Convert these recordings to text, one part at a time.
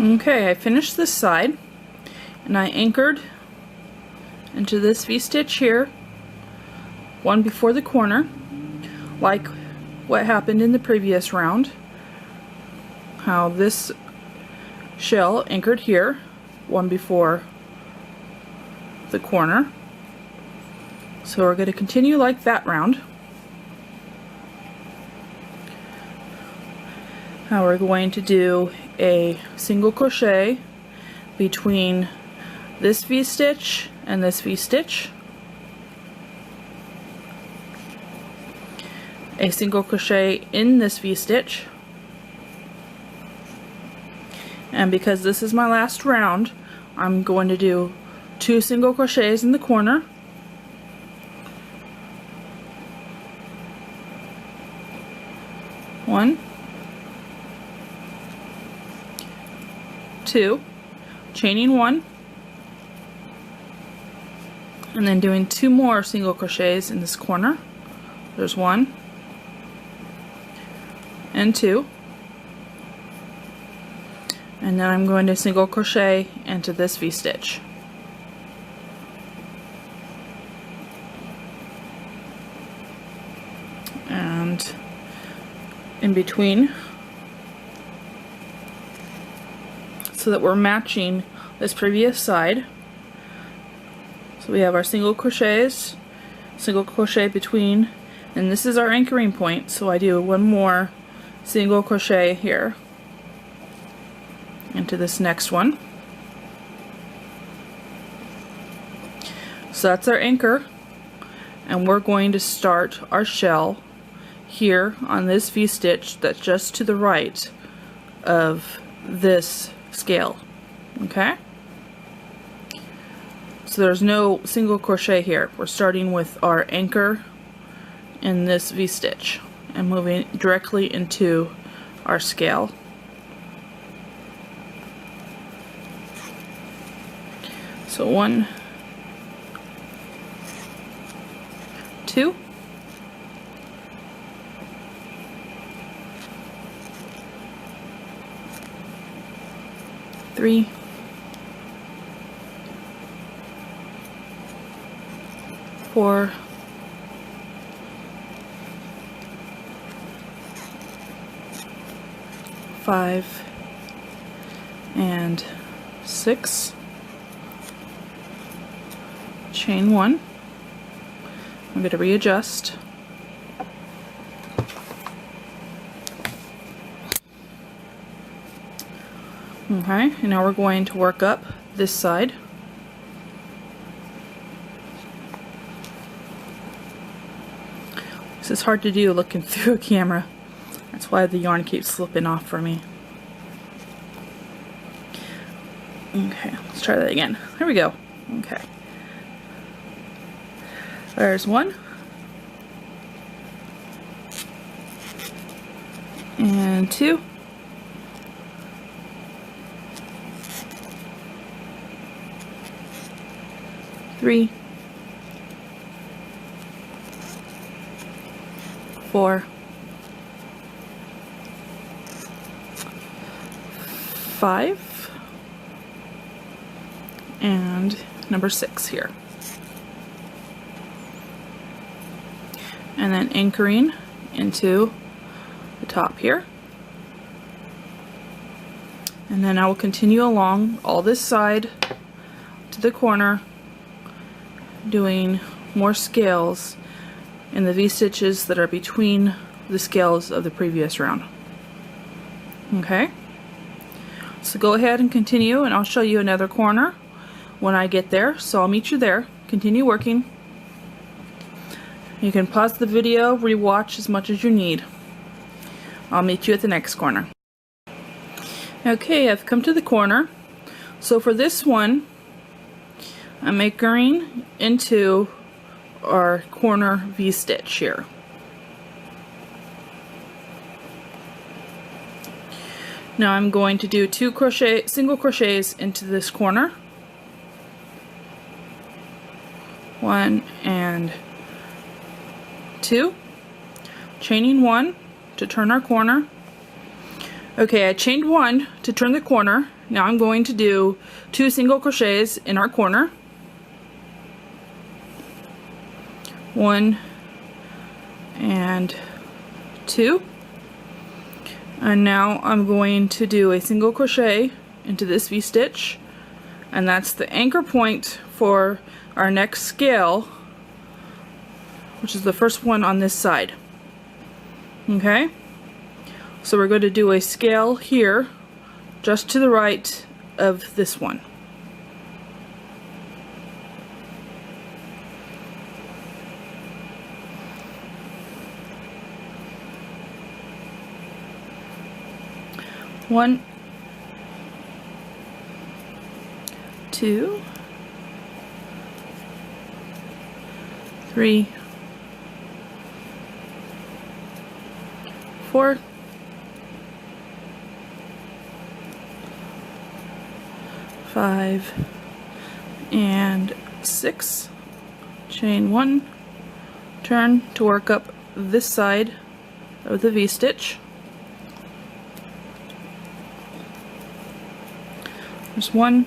Okay, I finished this side and I anchored into this V-stitch here, one before the corner, like what happened in the previous round. How this shell anchored here, one before the corner. So we're going to continue like that round. Now we're going to do a single crochet between this V-stitch and this V-stitch, a single crochet in this V-stitch, and because this is my last round, I'm going to do 2 single crochets in the corner, one, 2, chaining 1, and then doing 2 more single crochets in this corner. There's 1 and 2, and then I'm going to single crochet into this V-stitch. And in between, so that we're matching this previous side. So we have our single crochets, single crochet between, and this is our anchoring point, so I do 1 more single crochet here into this next one. So that's our anchor, and we're going to start our shell here on this V-stitch that's just to the right of this scale. Okay? So there's no single crochet here. We're starting with our anchor in this V-stitch and moving directly into our scale. So 1, 2, 3, 4, 5, and 6. Chain 1. I'm going to readjust. Okay, and now we're going to work up this side. This is hard to do looking through a camera. That's why the yarn keeps slipping off for me. Okay, let's try that again. There we go. Okay. There's 1. And 2. 3, 4, 5, and number 6 here. And then anchoring into the top here. And then I will continue along all this side to the corner, doing more scales in the V-stitches that are between the scales of the previous round. Okay, so go ahead and continue, and I'll show you another corner when I get there, so I'll meet you there. Continue working. You can pause the video, rewatch as much as you need. I'll meet you at the next corner. Okay, I've come to the corner. So for this one, I'm anchoring into our corner V-stitch here. Now I'm going to do 2 single crochets into this corner. 1 and 2. Chaining 1 to turn our corner. Okay, I chained 1 to turn the corner. Now I'm going to do 2 single crochets in our corner. 1 and 2. And now I'm going to do a single crochet into this V-stitch, and that's the anchor point for our next scale, which is the first one on this side. Okay? So we're going to do a scale here, just to the right of this one. One, 2, 3, 4, 5, and 6. Chain 1, turn to work up this side of the V-stitch. There's 1,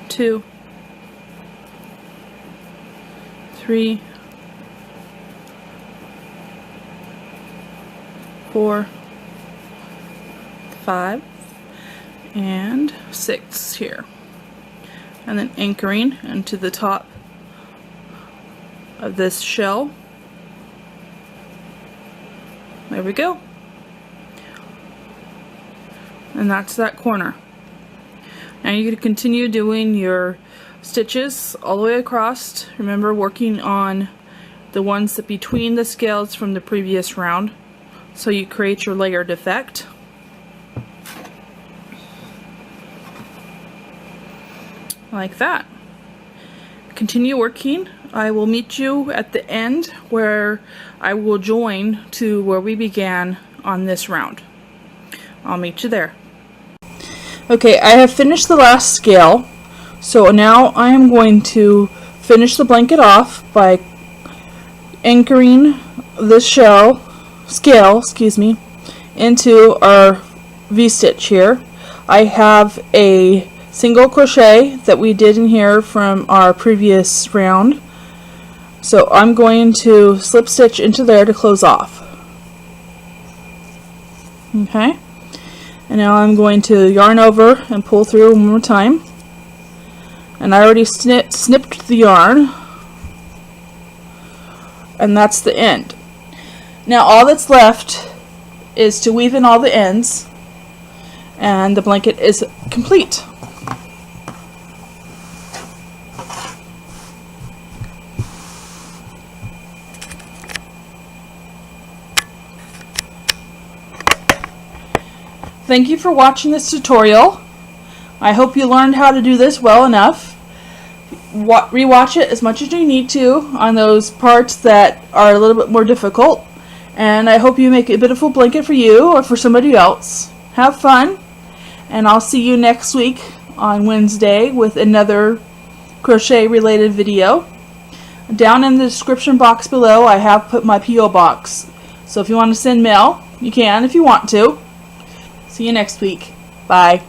2, 3, 4, 5, and 6 here, and then anchoring into the top of this shell. There we go. And that's that corner. Now you're going to continue doing your stitches all the way across. Remember, working on the ones that between the scales from the previous round, so you create your layered effect. Like that. Continue working. I will meet you at the end where I will join to where we began on this round. I'll meet you there. Okay, I have finished the last scale, so now I am going to finish the blanket off by anchoring this scale, into our V-stitch here. I have a single crochet that we did in here from our previous round, so I'm going to slip stitch into there to close off. Okay. And now I'm going to yarn over and pull through one more time. And I already snipped the yarn. And that's the end. Now all that's left is to weave in all the ends, and the blanket is complete. Thank you for watching this tutorial. I hope you learned how to do this well enough. Rewatch it as much as you need to on those parts that are a little bit more difficult. And I hope you make a beautiful blanket for you or for somebody else. Have fun, and I'll see you next week on Wednesday with another crochet related video. Down in the description box below I have put my P.O. box. So if you want to send mail, you can if you want to. See you next week. Bye.